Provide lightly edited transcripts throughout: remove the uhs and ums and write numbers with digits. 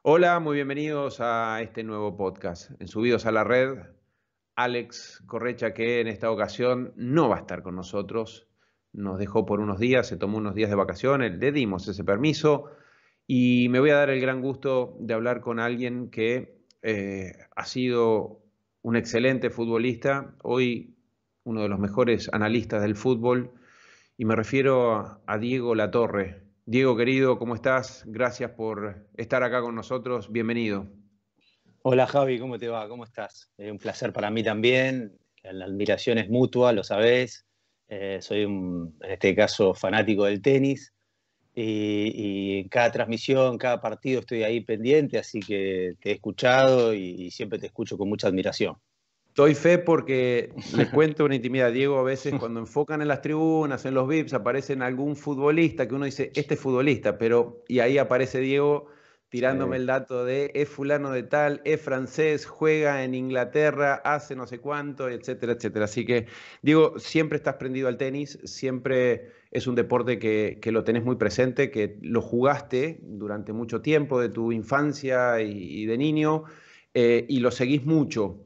Hola, muy bienvenidos a este nuevo podcast. En Subidos a la Red, Alex Correcha, que en esta ocasión no va a estar con nosotros, nos dejó por unos días, se tomó unos días de vacaciones, le dimos ese permiso y me voy a dar el gran gusto de hablar con alguien que ha sido un excelente futbolista, hoy uno de los mejores analistas del fútbol, y me refiero a Diego Latorre. Diego, querido, ¿cómo estás? Gracias por estar acá con nosotros. Bienvenido. Hola Javi, ¿cómo te va? ¿Cómo estás? Un placer para mí también. La admiración es mutua, lo sabés. Soy, en este caso, fanático del tenis y en cada transmisión, cada partido estoy ahí pendiente, así que te he escuchado y siempre te escucho con mucha admiración. Doy fe porque les cuento una intimidad. Diego, a veces cuando enfocan en las tribunas, en los VIPs, aparecen algún futbolista que uno dice, este es futbolista, pero y ahí aparece Diego tirándome el dato de es fulano de tal, es francés, juega en Inglaterra, hace no sé cuánto, etcétera, etcétera. Así que, Diego, siempre estás prendido al tenis, siempre es un deporte que lo tenés muy presente, que lo jugaste durante mucho tiempo de tu infancia y de niño, y lo seguís mucho.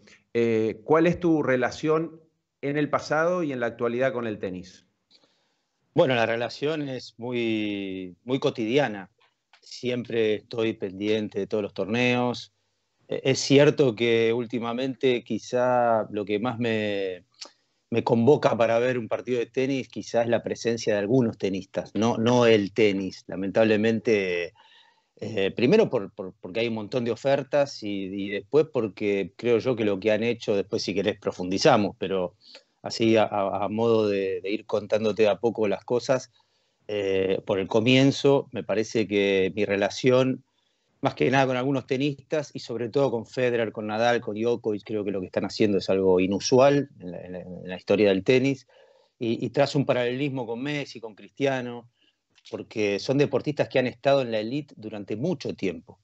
¿Cuál es tu relación en el pasado y en la actualidad con el tenis? Bueno, la relación es muy, muy cotidiana. Siempre estoy pendiente de todos los torneos. Es cierto que últimamente quizá lo que más me convoca para ver un partido de tenis quizás es la presencia de algunos tenistas, no el tenis. Lamentablemente, primero porque hay un montón de ofertas y después porque creo yo que lo que han hecho, después si querés profundizamos, pero así a modo de ir contándote de a poco las cosas, por el comienzo me parece que mi relación más que nada con algunos tenistas y sobre todo con Federer, con Nadal, con Djokovic, creo que lo que están haciendo es algo inusual en la historia del tenis y trazo un paralelismo con Messi, con Cristiano, porque son deportistas que han estado en la elite durante mucho tiempo,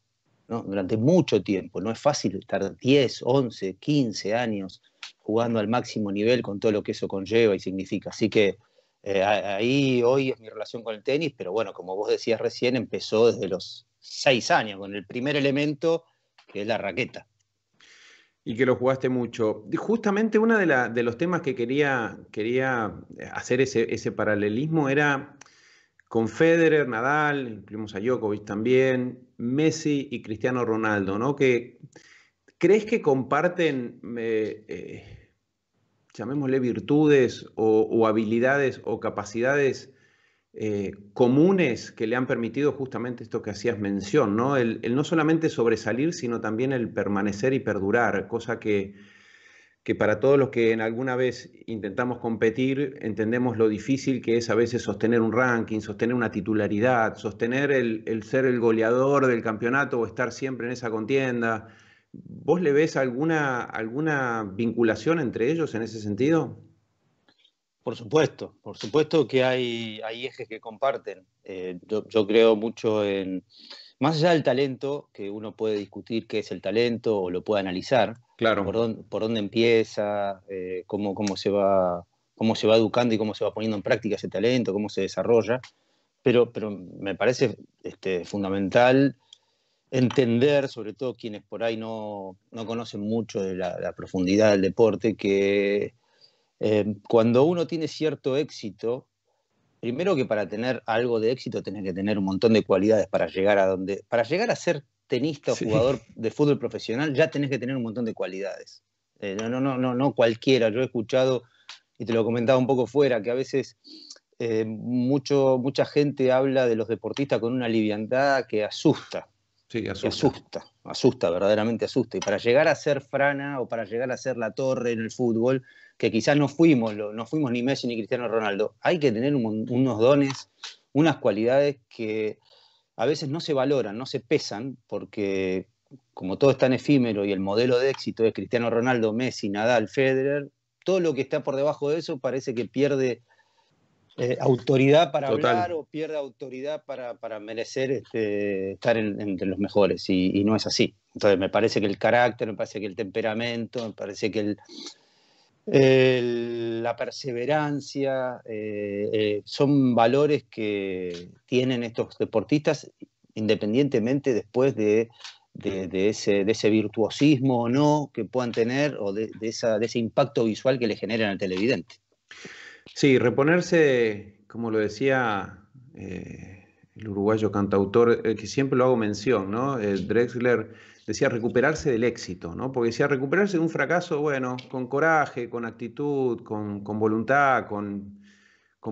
¿no? Durante mucho tiempo. No es fácil estar 10, 11, 15 años jugando al máximo nivel con todo lo que eso conlleva y significa. Así que ahí hoy es mi relación con el tenis, pero bueno, como vos decías recién, empezó desde los 6 años, con el primer elemento, que es la raqueta. Y que lo jugaste mucho. Justamente uno de los temas que quería hacer ese paralelismo era con Federer, Nadal, incluimos a Djokovic también, Messi y Cristiano Ronaldo, ¿no? ¿Crees que comparten, llamémosle virtudes o habilidades o capacidades comunes que le han permitido justamente esto que hacías mención, ¿no? El no solamente sobresalir, sino también el permanecer y perdurar, cosa que para todos los que en alguna vez intentamos competir, entendemos lo difícil que es a veces sostener un ranking, sostener una titularidad, sostener el ser el goleador del campeonato o estar siempre en esa contienda. ¿Vos le ves alguna vinculación entre ellos en ese sentido? Por supuesto que hay ejes que comparten. Yo creo mucho en, más allá del talento, que uno puede discutir qué es el talento o lo puede analizar, Claro. por dónde empieza, cómo se va educando y cómo se va poniendo en práctica ese talento, cómo se desarrolla, pero me parece fundamental entender, sobre todo quienes por ahí no conocen mucho de la profundidad del deporte, que cuando uno tiene cierto éxito, primero que para tener algo de éxito tenés que tener un montón de cualidades para llegar a ser tenista o Sí. jugador de fútbol profesional, ya tenés que tener un montón de cualidades. No cualquiera. Yo he escuchado, y te lo comentaba un poco fuera, que a veces mucha gente habla de los deportistas con una liviandad Sí, que asusta. asusta, verdaderamente asusta. Y para llegar a ser Frana o para llegar a ser La Torre en el fútbol, que quizás no fuimos ni Messi ni Cristiano Ronaldo, hay que tener unos dones, unas cualidades que a veces no se valoran, no se pesan, porque como todo es tan efímero y el modelo de éxito es Cristiano Ronaldo, Messi, Nadal, Federer, todo lo que está por debajo de eso parece que pierde autoridad para hablar Total. o pierde autoridad para merecer estar entre los mejores, y no es así. Entonces me parece que el carácter, me parece que el temperamento, me parece que la perseverancia son valores que tienen estos deportistas independientemente después de ese virtuosismo o no que puedan tener, o de ese impacto visual que le generan al televidente. Sí, reponerse, como lo decía el uruguayo cantautor, que siempre lo hago mención, ¿no? Drexler decía recuperarse del éxito, ¿no? Porque decía recuperarse de un fracaso, bueno, con coraje, con actitud, con voluntad, con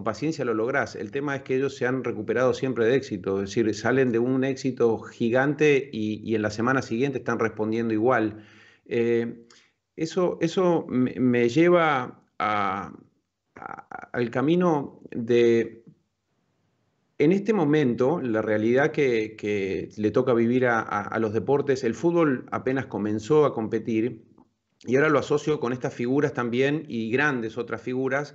paciencia lo lográs. El tema es que ellos se han recuperado siempre de éxito, es decir, salen de un éxito gigante y en la semana siguiente están respondiendo igual. Eh, eso me lleva al camino de, en este momento, la realidad que le toca vivir a los deportes, el fútbol apenas comenzó a competir y ahora lo asocio con estas figuras también y grandes otras figuras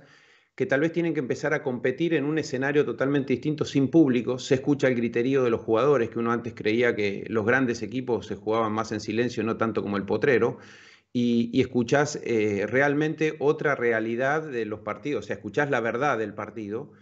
que tal vez tienen que empezar a competir en un escenario totalmente distinto, sin público. Se escucha el griterío de los jugadores, que uno antes creía que los grandes equipos se jugaban más en silencio, no tanto como el potrero, y escuchás realmente otra realidad de los partidos, o sea, escuchás la verdad del partido.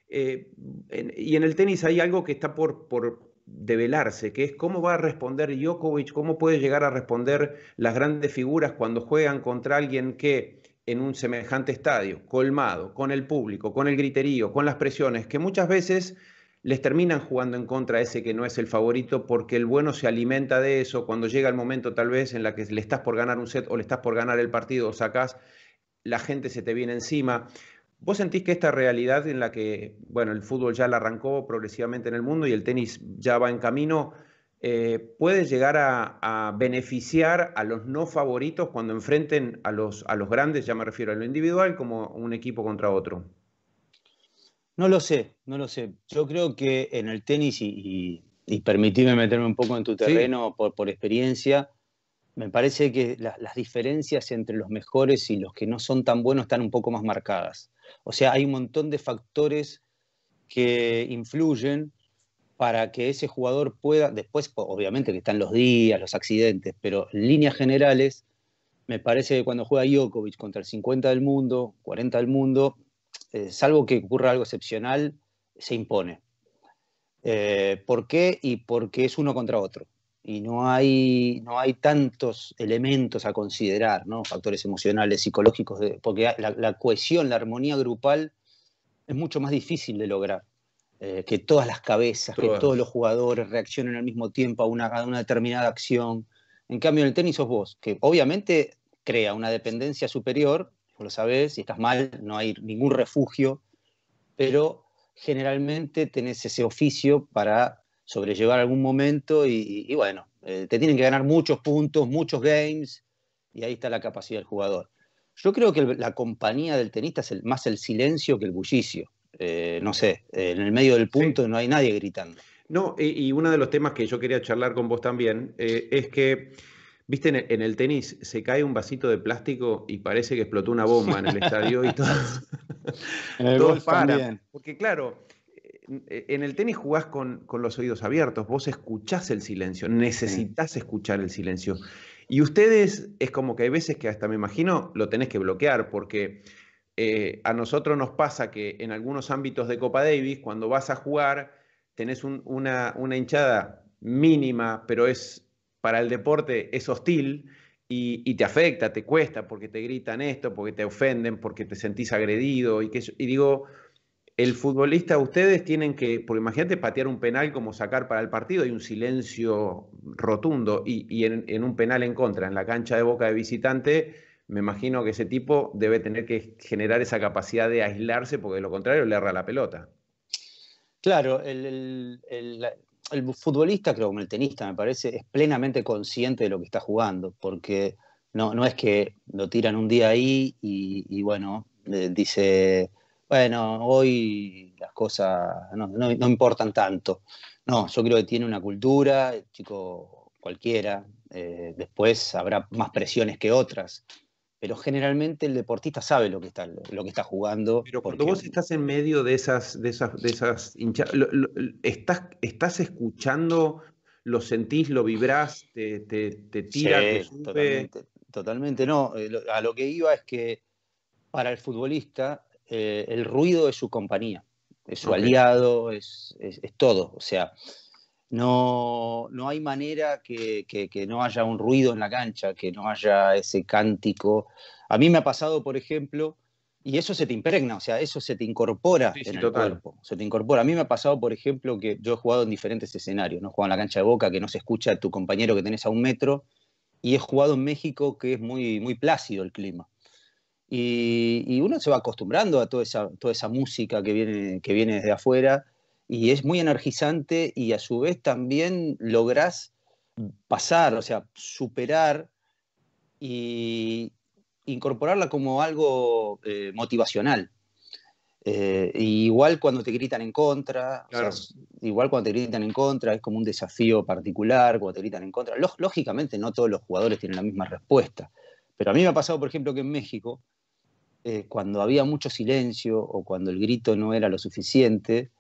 Y en el tenis hay algo que está por develarse, que es cómo va a responder Djokovic, cómo puede llegar a responder las grandes figuras cuando juegan contra alguien que en un semejante estadio, colmado, con el público, con el griterío, con las presiones, que muchas veces les terminan jugando en contra a ese que no es el favorito, porque el bueno se alimenta de eso. Cuando llega el momento tal vez en la que le estás por ganar un set o le estás por ganar el partido o sacás, la gente se te viene encima. ¿Vos sentís que esta realidad en la que, bueno, el fútbol ya la arrancó progresivamente en el mundo y el tenis ya va en camino, puede llegar a beneficiar a los no favoritos cuando enfrenten a los grandes, ya me refiero a lo individual, como un equipo contra otro? No lo sé, no lo sé. Yo creo que en el tenis, y permitime meterme un poco en tu Sí, terreno por experiencia, me parece que las diferencias entre los mejores y los que no son tan buenos están un poco más marcadas. O sea, hay un montón de factores que influyen para que ese jugador pueda, después obviamente que están los días, los accidentes, pero en líneas generales, me parece que cuando juega Djokovic contra el 50 del mundo, 40 del mundo, salvo que ocurra algo excepcional, se impone. ¿Por qué? Y porque es uno contra otro. Y no hay tantos elementos a considerar, ¿no? Factores emocionales, psicológicos, porque la cohesión, la armonía grupal es mucho más difícil de lograr. Que todas las cabezas, que todos los todas. jugadores reaccionen al mismo tiempo a una determinada acción. En cambio, en el tenis sos vos, que obviamente crea una dependencia superior, vos lo sabés, si estás mal no hay ningún refugio, pero generalmente tenés ese oficio para sobrellevar algún momento y bueno, te tienen que ganar muchos puntos, muchos games, y ahí está la capacidad del jugador. Yo creo que la compañía del tenista es más el silencio que el bullicio. No sé, en el medio del Sí. punto no hay nadie gritando. No, y uno de los temas que yo quería charlar con vos también es que, viste, en el tenis se cae un vasito de plástico y parece que explotó una bomba en el estadio y todo, En el todos golf paran. también. Porque claro, en el tenis jugás con los oídos abiertos, vos escuchás el silencio, Sí. necesitas escuchar el silencio. Y ustedes es como que hay veces que hasta me imagino lo tenés que bloquear, porque a nosotros nos pasa que en algunos ámbitos de Copa Davis, cuando vas a jugar, tenés una hinchada mínima, pero es para el deporte es hostil y te afecta, te cuesta, porque te gritan esto, porque te ofenden, porque te sentís agredido. Y digo, el futbolista, ustedes tienen que, porque imagínate patear un penal como sacar para el partido, hay un silencio rotundo y en un penal en contra, en la cancha de Boca de visitante, me imagino que ese tipo debe tener que generar esa capacidad de aislarse porque de lo contrario le erra la pelota. Claro, el futbolista, creo como el tenista, me parece, es plenamente consciente de lo que está jugando, porque no es que lo tiran un día ahí y bueno, dice, bueno, hoy las cosas no importan tanto. No, yo creo que tiene una cultura, el chico cualquiera, después habrá más presiones que otras, pero generalmente el deportista sabe lo que está jugando. Pero cuando Porque, vos estás en medio de esas hinchadas, ¿estás escuchando, lo sentís, lo vibrás, te tira, te sí, sube? totalmente, totalmente no. A lo que iba es que para el futbolista el ruido es su compañía, es su Ok. aliado, es todo. O sea, no hay manera que no haya un ruido en la cancha, que no haya ese cántico. A mí me ha pasado, por ejemplo, y eso se te impregna, o sea, eso se te incorpora Sí, en sí, el total. cuerpo, se te incorpora. A mí me ha pasado, por ejemplo, que yo he jugado en diferentes escenarios, ¿no? He jugado en la cancha de Boca, que no se escucha a tu compañero que tenés a 1 metro, y he jugado en México, que es muy, muy plácido el clima. Y uno se va acostumbrando a toda esa música que viene desde afuera y es muy energizante y a su vez también lográs pasar, o sea, superar y incorporarla como algo motivacional. Igual cuando te gritan en contra, o sea, Claro. igual cuando te gritan en contra es como un desafío particular, cuando te gritan en contra. Lógicamente no todos los jugadores tienen la misma respuesta, pero a mí me ha pasado, por ejemplo, que en México cuando había mucho silencio o cuando el grito no era lo suficiente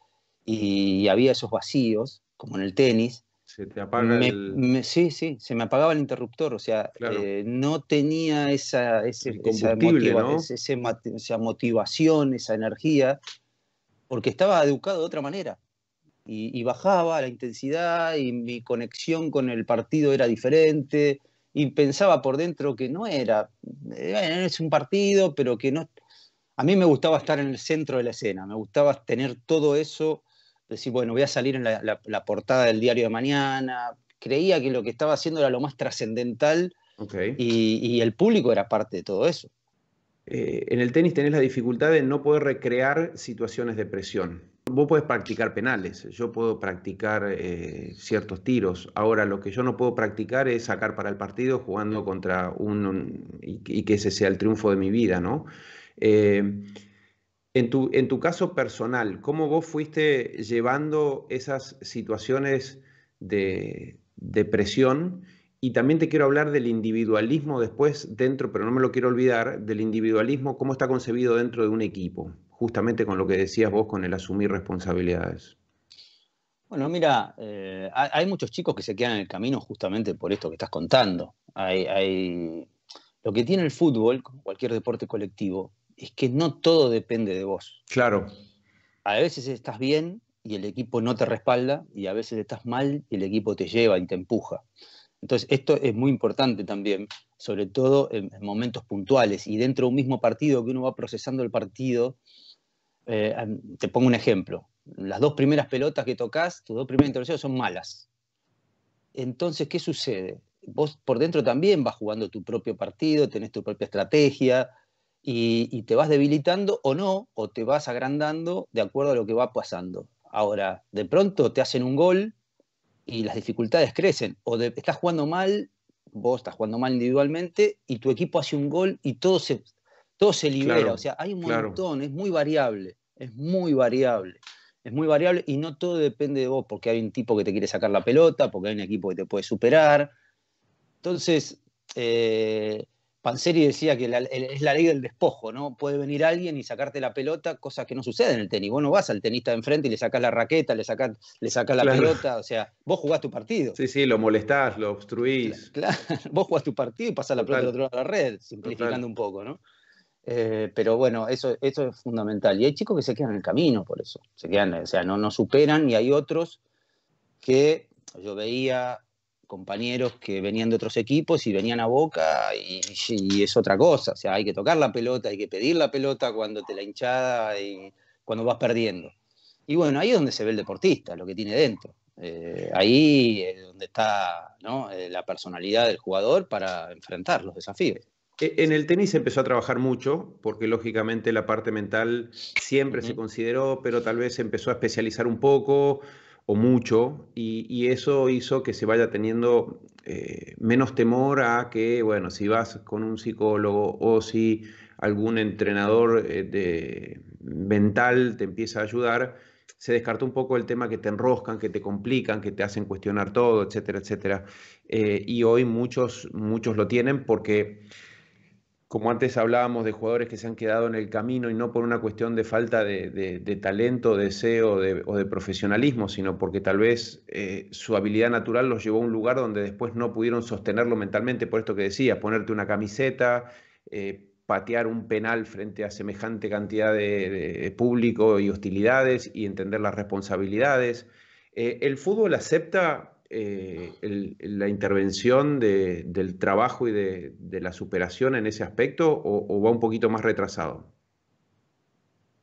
y había esos vacíos, como en el tenis, Se te apaga el, sí, sí, se me apagaba el interruptor, o sea, claro, no tenía el combustible, ¿no? esa motivación, esa energía, porque estaba educado de otra manera. Y bajaba la intensidad y mi conexión con el partido era diferente y pensaba por dentro que no era, es un partido, pero que no, a mí me gustaba estar en el centro de la escena, me gustaba tener todo eso, decir, bueno, voy a salir en la portada del diario de mañana. Creía que lo que estaba haciendo era lo más trascendental Ok. y el público era parte de todo eso. En el tenis tenés la dificultad de no poder recrear situaciones de presión. Vos podés practicar penales, yo puedo practicar ciertos tiros. Ahora, lo que yo no puedo practicar es sacar para el partido jugando contra y que ese sea el triunfo de mi vida, ¿no? Eh, en tu caso personal, ¿cómo vos fuiste llevando esas situaciones de presión? Y también te quiero hablar del individualismo después dentro, pero no me lo quiero olvidar, del individualismo, cómo está concebido dentro de un equipo, justamente con lo que decías vos con el asumir responsabilidades. Bueno, mira, hay muchos chicos que se quedan en el camino justamente por esto que estás contando. Lo que tiene el fútbol, como cualquier deporte colectivo, es que no todo depende de vos. Claro, A veces estás bien y el equipo no te respalda, y a veces estás mal y el equipo te lleva y te empuja. Entonces, esto es muy importante también, sobre todo en momentos puntuales y dentro de un mismo partido que uno va procesando el partido. Te pongo un ejemplo. Las 2 primeras pelotas que tocas, tus 2 primeras intervenciones son malas. Entonces, ¿qué sucede? Vos por dentro también vas jugando tu propio partido, tenés tu propia estrategia y te vas debilitando o no, o te vas agrandando de acuerdo a lo que va pasando. Ahora, de pronto te hacen un gol y las dificultades crecen. Estás jugando mal, vos estás jugando mal individualmente y tu equipo hace un gol y todo se libera. O claro, sea, hay un claro. montón, es muy variable, es muy variable. Es muy variable y no todo depende de vos, porque hay un tipo que te quiere sacar la pelota, porque hay un equipo que te puede superar. Entonces, Panseri decía que es la ley del despojo, ¿no? Puede venir alguien y sacarte la pelota, cosa que no sucede en el tenis. Vos no vas al tenista de enfrente y le sacás la raqueta, le sacás la Claro. pelota, o sea, vos jugás tu partido. Sí, sí, lo molestás, lo obstruís. Claro, vos jugás tu partido y pasás la pelota del Total, otro lado de la red, simplificando total. un poco, ¿no? Pero bueno, eso es fundamental. Y hay chicos que se quedan en el camino por eso. Se quedan, o sea, no superan, y hay otros que yo veía compañeros que venían de otros equipos y venían a Boca y es otra cosa. O sea, hay que tocar la pelota, hay que pedir la pelota cuando te la hinchada y cuando vas perdiendo. Y bueno, ahí es donde se ve el deportista, lo que tiene dentro. Ahí es donde está, ¿no? La personalidad del jugador para enfrentar los desafíos. En el tenis se empezó a trabajar mucho, porque lógicamente la parte mental siempre se Ujú. consideró, pero tal vez se empezó a especializar un poco o mucho, y eso hizo que se vaya teniendo menos temor a que, bueno, si vas con un psicólogo o si algún entrenador mental te empieza a ayudar, se descartó un poco el tema que te enroscan, que te complican, que te hacen cuestionar todo, etcétera, etcétera. Y hoy muchos lo tienen porque como antes hablábamos de jugadores que se han quedado en el camino y no por una cuestión de falta de talento, deseo o de profesionalismo, sino porque tal vez su habilidad natural los llevó a un lugar donde después no pudieron sostenerlo mentalmente, por esto que decías, ponerte una camiseta, patear un penal frente a semejante cantidad de público y hostilidades y entender las responsabilidades. ¿El fútbol acepta la intervención del trabajo y de la superación en ese aspecto o va un poquito más retrasado?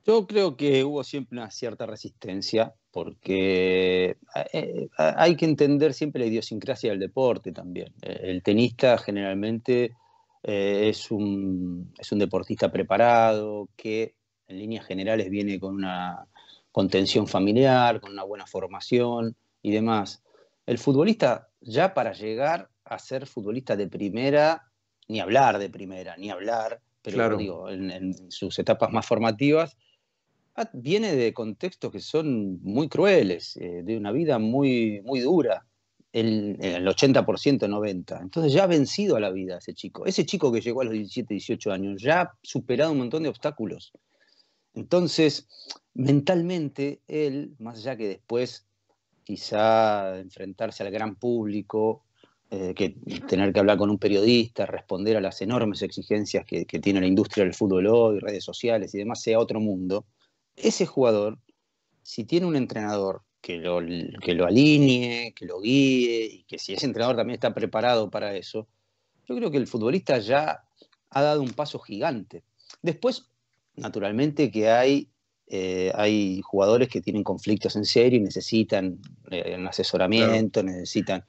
Yo creo que hubo siempre una cierta resistencia, porque hay que entender siempre la idiosincrasia del deporte también. El tenista generalmente es un deportista preparado, que en líneas generales viene con una contención familiar, con una buena formación y demás. El futbolista, ya para llegar a ser futbolista de primera, ni hablar de primera, ni hablar, pero Claro, digo, en sus etapas más formativas, viene de contextos que son muy crueles, de una vida muy, muy dura, el 80%, 90%. Entonces ya ha vencido a la vida ese chico. Ese chico que llegó a los 17, 18 años ya ha superado un montón de obstáculos. Entonces, mentalmente, él, más allá que después quizá enfrentarse al gran público, que tener que hablar con un periodista, responder a las enormes exigencias que tiene la industria del fútbol hoy, redes sociales y demás, sea otro mundo, ese jugador, si tiene un entrenador que lo alinee, que lo guíe, y que si ese entrenador también está preparado para eso, yo creo que el futbolista ya ha dado un paso gigante. Después, naturalmente que hay jugadores que tienen conflictos en serio y necesitan un claro. asesoramiento, necesitan...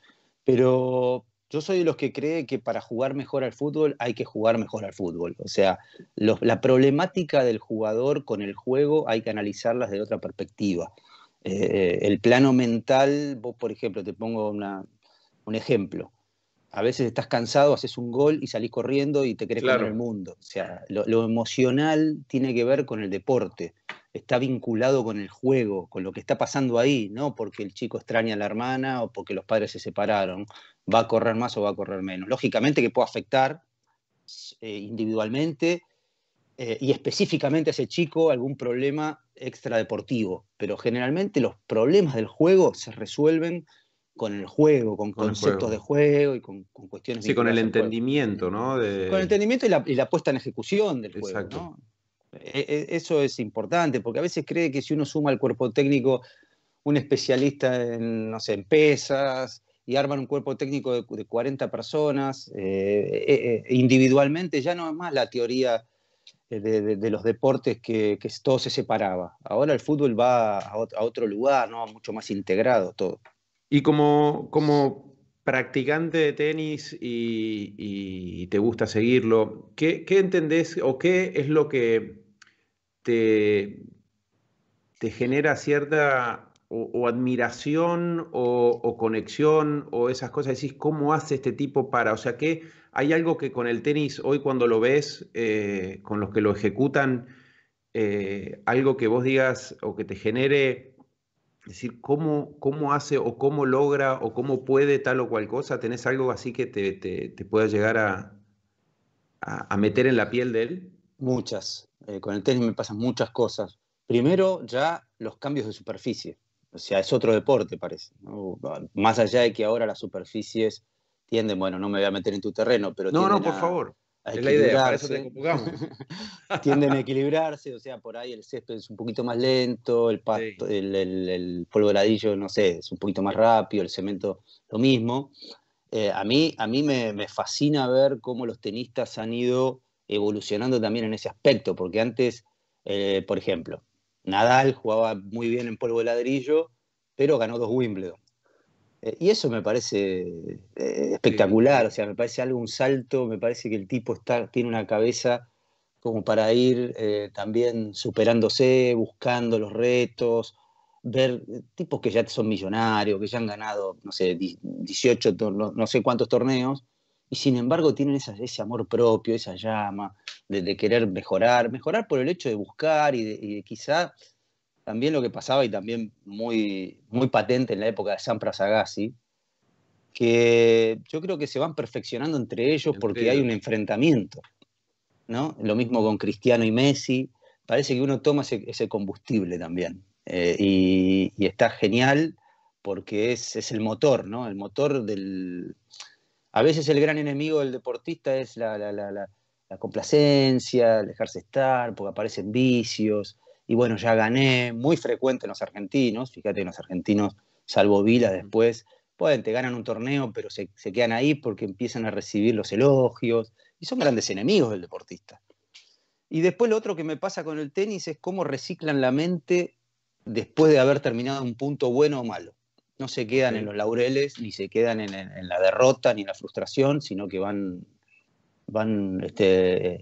Pero yo soy de los que cree que para jugar mejor al fútbol hay que jugar mejor al fútbol. O sea, la problemática del jugador con el juego hay que analizarlas de otra perspectiva. El plano mental, vos por ejemplo, te pongo un ejemplo. A veces estás cansado, haces un gol y salís corriendo y te querés comer el Claro. mundo. O sea, lo emocional tiene que ver con el deporte, está vinculado con el juego, con lo que está pasando ahí, no porque el chico extraña a la hermana o porque los padres se separaron, va a correr más o va a correr menos. Lógicamente que puede afectar individualmente y específicamente a ese chico algún problema extradeportivo, pero generalmente los problemas del juego se resuelven con el juego, con Con el conceptos de juego. juego y con cuestiones Sí, con el vinculadas al juego. entendimiento, ¿no? Con el entendimiento y la puesta en ejecución del juego, Exacto. ¿no? Eso es importante, porque a veces cree que si uno suma al cuerpo técnico un especialista en, no sé, en pesas y arman un cuerpo técnico de 40 personas, individualmente ya no es más la teoría de los deportes que todo se separaba. Ahora el fútbol va a otro lugar, ¿no? Mucho más integrado todo. Y como practicante de tenis y te gusta seguirlo, ¿qué entendés o qué es lo que te, te genera cierta o admiración o conexión o esas cosas? Decís, ¿cómo hace este tipo para? O sea, que hay algo que con el tenis hoy cuando lo ves, con los que lo ejecutan, algo que vos digas o que te genere, decir, ¿cómo hace o cómo logra o cómo puede tal o cual cosa? ¿Tenés algo así que te pueda llegar a meter en la piel de él? Muchas. Con el tenis me pasan muchas cosas. Primero, ya los cambios de superficie. O sea, es otro deporte, parece, ¿no? Más allá de que ahora las superficies tienden, bueno, no me voy a meter en tu terreno, pero No, no, tienden por favor. a Es la idea, para eso te equilibrarse. convocamos. Tienden a equilibrarse, o sea, por ahí el césped es un poquito más lento, el pasto, Sí, el polvo de ladrillo, no sé, es un poquito más rápido, el cemento lo mismo. A mí me fascina ver cómo los tenistas han ido evolucionando también en ese aspecto, porque antes, por ejemplo, Nadal jugaba muy bien en polvo de ladrillo, pero ganó 2 Wimbledon. Y eso me parece sí. espectacular, o sea, me parece algo, un salto, me parece que el tipo tiene una cabeza como para ir también superándose, buscando los retos, ver tipos que ya son millonarios, que ya han ganado, no sé, 18, no sé cuántos torneos, y sin embargo tienen ese amor propio, esa llama de querer mejorar por el hecho de buscar y de quizá también lo que pasaba y también muy, muy patente en la época de Sampras Agassi, que yo creo que se van perfeccionando entre ellos Entre porque hay un ellos. enfrentamiento. ¿no? Lo mismo con Cristiano y Messi. Parece que uno toma ese combustible también. Y está genial porque es el motor, ¿no? El motor del... A veces el gran enemigo del deportista es la complacencia, el dejarse estar, porque aparecen vicios. Y bueno, ya gané, muy frecuente en los argentinos. Fíjate, en los argentinos, salvo Vila después, pueden, te ganan un torneo, pero se quedan ahí porque empiezan a recibir los elogios. Y son grandes enemigos del deportista. Y después lo otro que me pasa con el tenis es cómo reciclan la mente después de haber terminado un punto bueno o malo. No se quedan en Ok. los laureles, ni se quedan en la derrota, ni en la frustración, sino que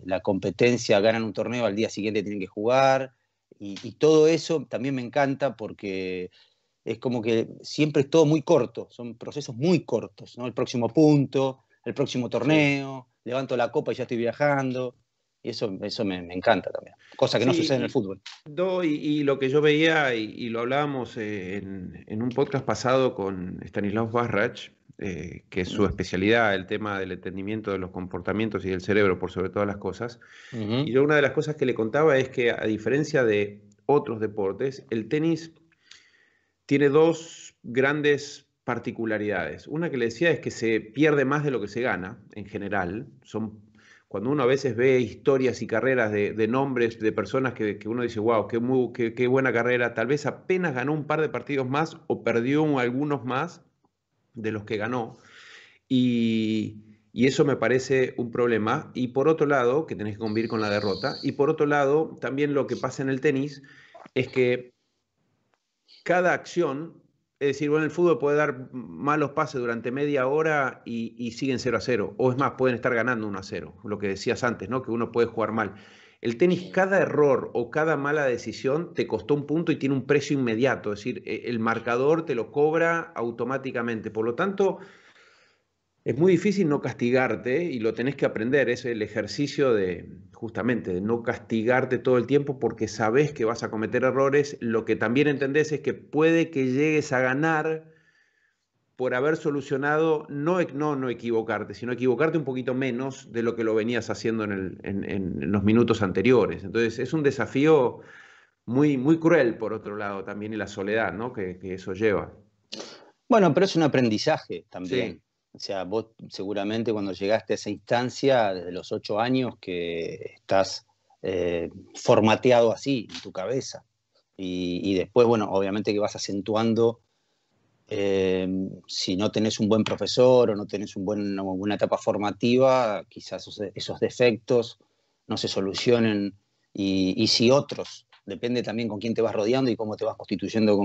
la competencia, ganan un torneo, al día siguiente tienen que jugar. Y todo eso también me encanta porque es como que siempre es todo muy corto, son procesos muy cortos, ¿no? El próximo punto, el próximo Sí. torneo, levanto la copa y ya estoy viajando. Y eso me encanta también, cosa que no Sí, sucede en el fútbol. y lo que yo veía, y lo hablábamos en un podcast pasado con Stanislav Basrach, que es su especialidad, el tema del entendimiento de los comportamientos y del cerebro por sobre todas las cosas. Y Ujú. yo una de las cosas que le contaba es que a diferencia de otros deportes, el tenis tiene dos grandes particularidades. Una que le decía es que se pierde más de lo que se gana en general. Cuando uno a veces ve historias y carreras de nombres de personas que uno dice, wow, qué buena carrera, tal vez apenas ganó un par de partidos más o perdió algunos más de los que ganó. Y eso me parece un problema. Y por otro lado, que tenés que convivir con la derrota. Y por otro lado, también lo que pasa en el tenis es que cada acción, es decir, bueno, el fútbol puede dar malos pases durante media hora y siguen 0-0. O es más, pueden estar ganando 1-0, lo que decías antes, ¿no? Que uno puede jugar mal. El tenis, cada error o cada mala decisión te costó un punto y tiene un precio inmediato, es decir, el marcador te lo cobra automáticamente. Por lo tanto, es muy difícil no castigarte y lo tenés que aprender. Es el ejercicio de, justamente, de no castigarte todo el tiempo porque sabés que vas a cometer errores. Lo que también entendés es que puede que llegues a ganar por haber solucionado, no equivocarte, sino equivocarte un poquito menos de lo que lo venías haciendo en los minutos anteriores. Entonces, es un desafío muy, muy cruel, por otro lado, también, y la soledad, ¿no? que eso lleva. Bueno, pero es un aprendizaje también. Sí, O sea, vos seguramente cuando llegaste a esa instancia, desde los 8 años, que estás formateado así en tu cabeza. Y después, bueno, obviamente que vas acentuando si no tenés un buen profesor o no tenés una buena etapa formativa, quizás esos defectos no se solucionen y si otros, depende también con quién te vas rodeando y cómo te vas constituyendo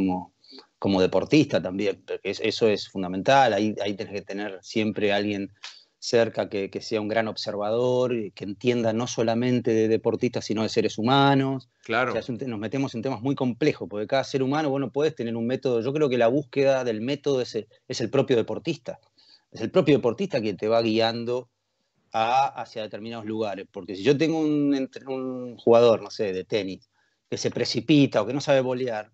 como deportista también, porque eso es fundamental, ahí tenés que tener siempre a alguien cerca que sea un gran observador, que entienda no solamente de deportistas, sino de seres humanos. O sea, claro. nos metemos en temas muy complejos, porque cada ser humano, bueno, puedes tener un método. Yo creo que la búsqueda del método es el propio deportista. Es el propio deportista quien te va guiando hacia determinados lugares. Porque si yo tengo un jugador, no sé, de tenis, que se precipita o que no sabe volear,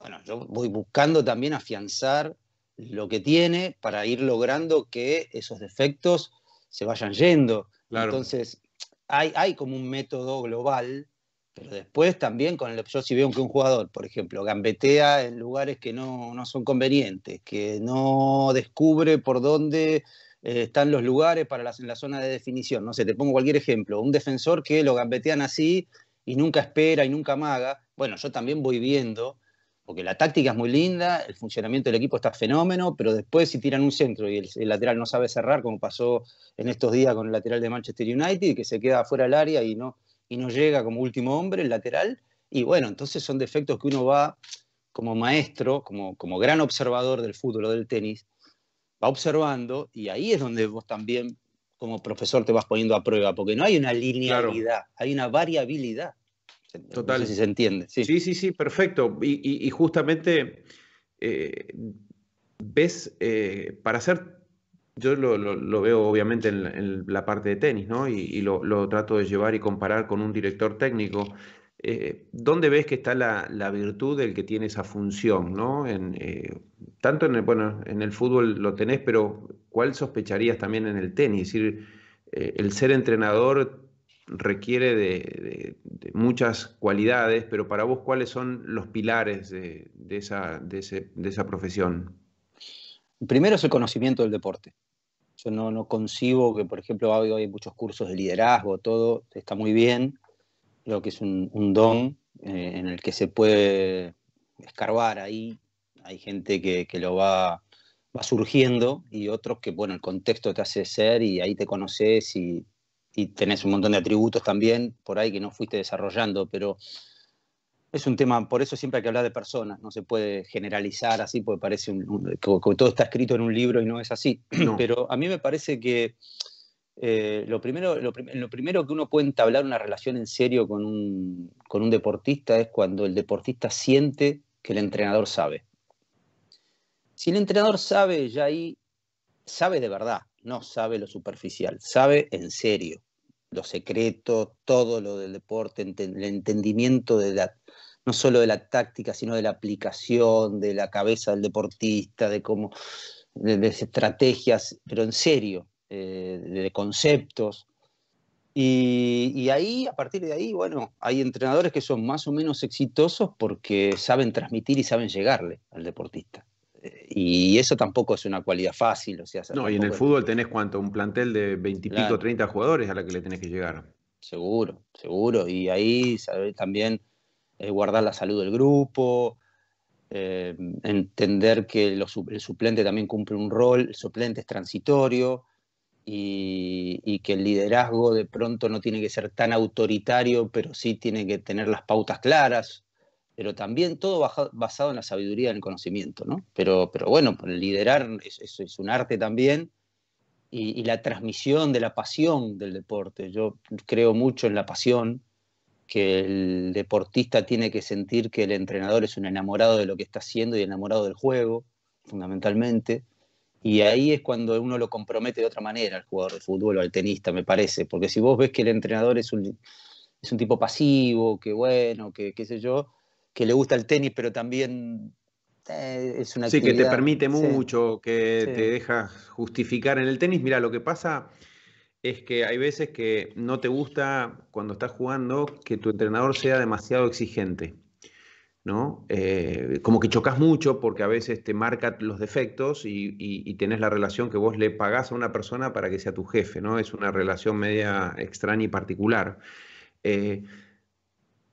bueno, yo voy buscando también afianzar lo que tiene para ir logrando que esos defectos se vayan yendo. Claro. Entonces, hay como un método global, pero después también yo si veo que un jugador, por ejemplo, gambetea en lugares que no son convenientes, que no descubre por dónde están los lugares en la zona de definición. No sé, te pongo cualquier ejemplo. Un defensor que lo gambetean así y nunca espera y nunca amaga. Bueno, yo también voy viendo porque la táctica es muy linda, el funcionamiento del equipo está fenómeno, pero después si tiran un centro y el lateral no sabe cerrar, como pasó en estos días con el lateral de Manchester United, que se queda fuera del área y no llega como último hombre el lateral, y bueno, entonces son defectos que uno va como maestro, como gran observador del fútbol o del tenis, va observando y ahí es donde vos también como profesor te vas poniendo a prueba, porque no hay una Claro, linealidad, hay una variabilidad. No sé si total. se entiende, sí. Sí, sí, sí, perfecto. Y justamente eh, ves, para hacer, yo lo veo obviamente en la parte de tenis, ¿no? Y lo trato de llevar y comparar con un director técnico. ¿Dónde ves que está la virtud del que tiene esa función, ¿no? Tanto bueno, en el fútbol lo tenés, pero ¿cuál sospecharías también en el tenis? Es decir, el ser entrenador requiere de muchas cualidades, pero para vos, ¿cuáles son los pilares de esa profesión? Primero es el conocimiento del deporte. Yo no concibo que, por ejemplo, hoy hay muchos cursos de liderazgo, todo está muy bien. Creo que es un don en el que se puede escarbar ahí. Hay gente que lo va surgiendo y otros que, bueno, el contexto te hace ser y ahí te conoces y tenés un montón de atributos también por ahí que no fuiste desarrollando, pero es un tema, por eso siempre hay que hablar de personas, no se puede generalizar así porque parece que todo está escrito en un libro y no es así. No. Pero a mí me parece que lo primero que uno puede entablar una relación en serio con un deportista es cuando el deportista siente que el entrenador sabe. Si el entrenador sabe, ya ahí sabe de verdad, no sabe lo superficial, sabe en serio lo secreto, todo lo del deporte, el entendimiento no solo de la táctica, sino de la aplicación, de la cabeza del deportista, de cómo, de estrategias, pero en serio, de conceptos. Y ahí, a partir de ahí, bueno, hay entrenadores que son más o menos exitosos porque saben transmitir y saben llegarle al deportista. Y eso tampoco es una cualidad fácil, o sea, No, y en el tampoco es, fútbol tenés cuánto, un plantel de 20 y pico, claro, 30 jugadores a la que le tenés que llegar. seguro, seguro. Y ahí sabe también guardar la salud del grupo, entender que el suplente también cumple un rol, el suplente es transitorio y que el liderazgo de pronto no tiene que ser tan autoritario, pero sí tiene que tener las pautas claras, pero también todo basado en la sabiduría y en el conocimiento, ¿no? Pero bueno, liderar es un arte también y la transmisión de la pasión del deporte. Yo creo mucho en la pasión, que el deportista tiene que sentir que el entrenador es un enamorado de lo que está haciendo y enamorado del juego, fundamentalmente. Y ahí es cuando uno lo compromete de otra manera al jugador de fútbol o al tenista, me parece. Porque si vos ves que el entrenador es un tipo pasivo, que bueno, que qué sé yo, que le gusta el tenis, pero también es una Sí, que te actividad. permite Sí, mucho, que te sí. deja justificar en el tenis. Mira, lo que pasa es que hay veces que no te gusta cuando estás jugando que tu entrenador sea demasiado exigente, ¿no? Como que chocas mucho porque a veces te marca los defectos y tenés la relación que vos le pagás a una persona para que sea tu jefe, ¿no? Es una relación media extraña y particular. Eh,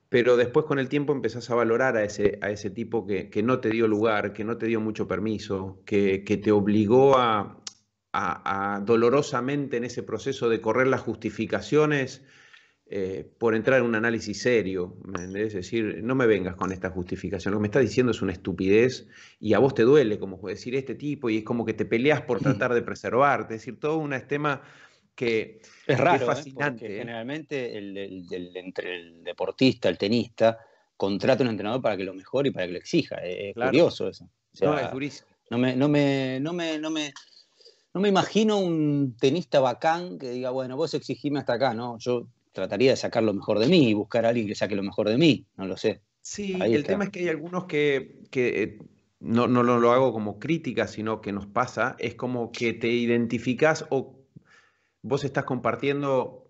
pero después con el tiempo empezás a valorar a ese tipo que no te dio lugar, que no te dio mucho permiso, que te obligó a dolorosamente en ese proceso de correr las justificaciones por entrar en un análisis serio. ¿Me entendés? Es decir, no me vengas con esta justificación. Lo que me estás diciendo es una estupidez y a vos te duele, como decir este tipo, y es como que te peleas por tratar de preservarte. Es decir, todo un tema que, Es que es raro, ¿eh? Porque fascinante. generalmente entre el deportista, el tenista, contrata un entrenador para que lo mejore y para que lo exija. Es Claro, curioso eso. O no, es sea, durísimo. no me imagino un tenista bacán que diga, bueno, vos exigime hasta acá, ¿no? Yo trataría de sacar lo mejor de mí y buscar a alguien que saque lo mejor de mí, no lo sé. Sí, Ahí el tema está. es que hay algunos que no lo hago como crítica, sino que nos pasa, es como que te identificás o vos estás compartiendo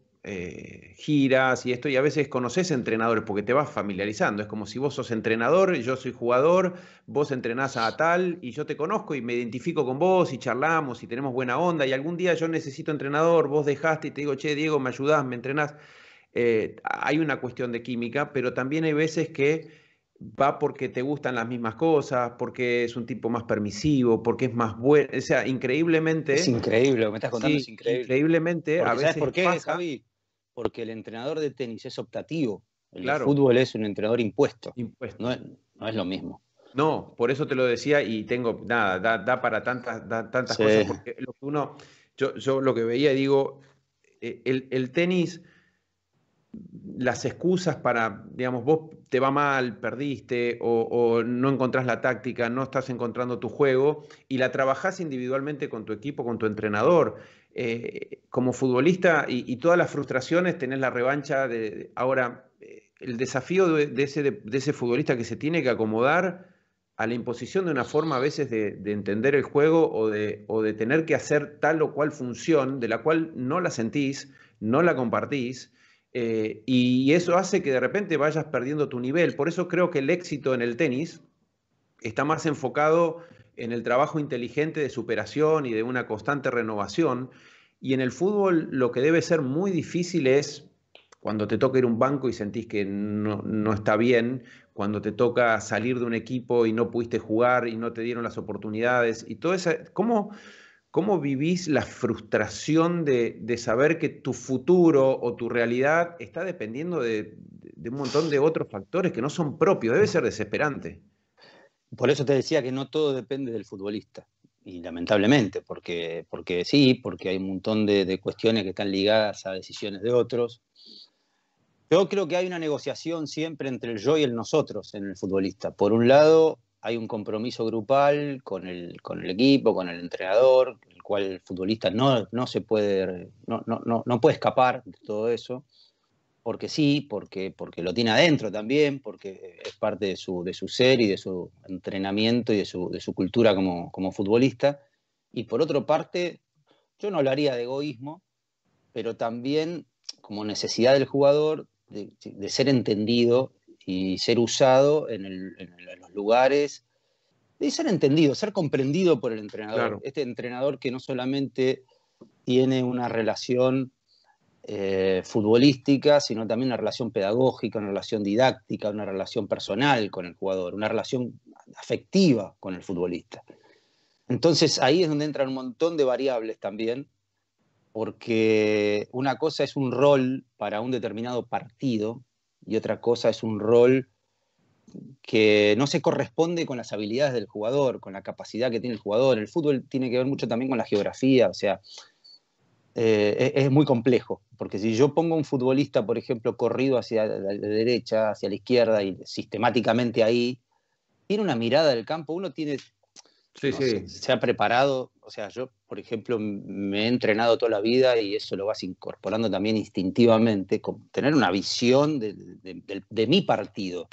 giras y esto, y a veces conoces entrenadores porque te vas familiarizando. Es como si vos sos entrenador, yo soy jugador, vos entrenás a tal, y yo te conozco y me identifico con vos y charlamos y tenemos buena onda. Y algún día yo necesito entrenador, vos dejaste y te digo, che, Diego, me ayudás, me entrenás. Hay una cuestión de química, pero también hay veces que va porque te gustan las mismas cosas, porque es un tipo más permisivo, porque es más bueno. O sea, Es increíblemente, increíble, lo que me estás contando es sí, increíble. increíblemente a Porque ¿sabes veces por qué, pasa, Javi? Porque el entrenador de tenis es optativo, el de claro, fútbol es un entrenador impuesto, no impuesto. es, no es lo mismo. No, por eso te lo decía y tengo, nada, da para tantas cosas, Sí. porque lo que yo lo que veía y digo, el tenis, las excusas para, digamos, vos te va mal, perdiste o no encontrás la táctica, no estás encontrando tu juego y la trabajás individualmente con tu equipo, con tu entrenador. Como futbolista y todas las frustraciones tenés la revancha de ahora, el desafío de ese futbolista que se tiene que acomodar a la imposición de una forma a veces de entender el juego o de tener que hacer tal o cual función de la cual no la sentís, no la compartís, Y eso hace que de repente vayas perdiendo tu nivel. Por eso creo que el éxito en el tenis está más enfocado en el trabajo inteligente de superación y de una constante renovación. Y en el fútbol lo que debe ser muy difícil es cuando te toca ir a un banco y sentís que no está bien, cuando te toca salir de un equipo y no pudiste jugar y no te dieron las oportunidades y todo eso. ¿Cómo vivís la frustración de saber que tu futuro o tu realidad está dependiendo de un montón de otros factores que no son propios? Debe ser desesperante. Por eso te decía que no todo depende del futbolista. Y lamentablemente, porque sí, porque hay un montón de cuestiones que están ligadas a decisiones de otros. Yo creo que hay una negociación siempre entre el yo y el nosotros en el futbolista. Por un lado, hay un compromiso grupal con el equipo, con el entrenador, el cual el futbolista no se puede, no puede escapar de todo eso, porque sí, porque lo tiene adentro también, porque es parte de su ser y de su entrenamiento y de su cultura como futbolista. Y por otra parte, yo no hablaría de egoísmo, pero también como necesidad del jugador de ser entendido y ser usado en los lugares, de ser entendido, ser comprendido por el entrenador. Claro. Este entrenador que no solamente tiene una relación futbolística, sino también una relación pedagógica, una relación didáctica, una relación personal con el jugador, una relación afectiva con el futbolista. Entonces ahí es donde entran un montón de variables también, porque una cosa es un rol para un determinado partido y otra cosa es un rol que no se corresponde con las habilidades del jugador, con la capacidad que tiene el jugador. El fútbol tiene que ver mucho también con la geografía, o sea, es muy complejo, porque si yo pongo un futbolista, por ejemplo, corrido hacia la derecha, hacia la izquierda y sistemáticamente ahí, tiene una mirada del campo, uno tiene, Sí, no sé, sí. se ha preparado, o sea, yo, por ejemplo, me he entrenado toda la vida y eso lo vas incorporando también instintivamente, con tener una visión de mi partido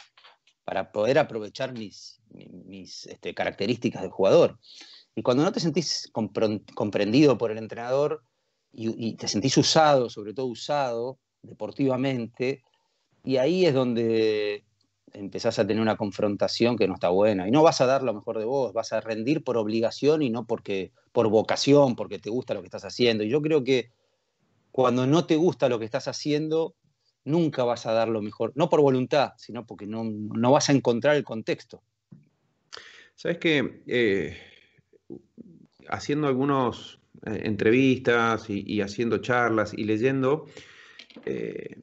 para poder aprovechar mis características de jugador. Y cuando no te sentís comprendido por el entrenador y te sentís usado, sobre todo usado deportivamente, y ahí es donde empezás a tener una confrontación que no está buena. Y no vas a dar lo mejor de vos, vas a rendir por obligación y no por vocación, porque te gusta lo que estás haciendo. Y yo creo que cuando no te gusta lo que estás haciendo, nunca vas a dar lo mejor, no por voluntad, sino porque no vas a encontrar el contexto. Sabes que haciendo algunas entrevistas y haciendo charlas y leyendo, eh,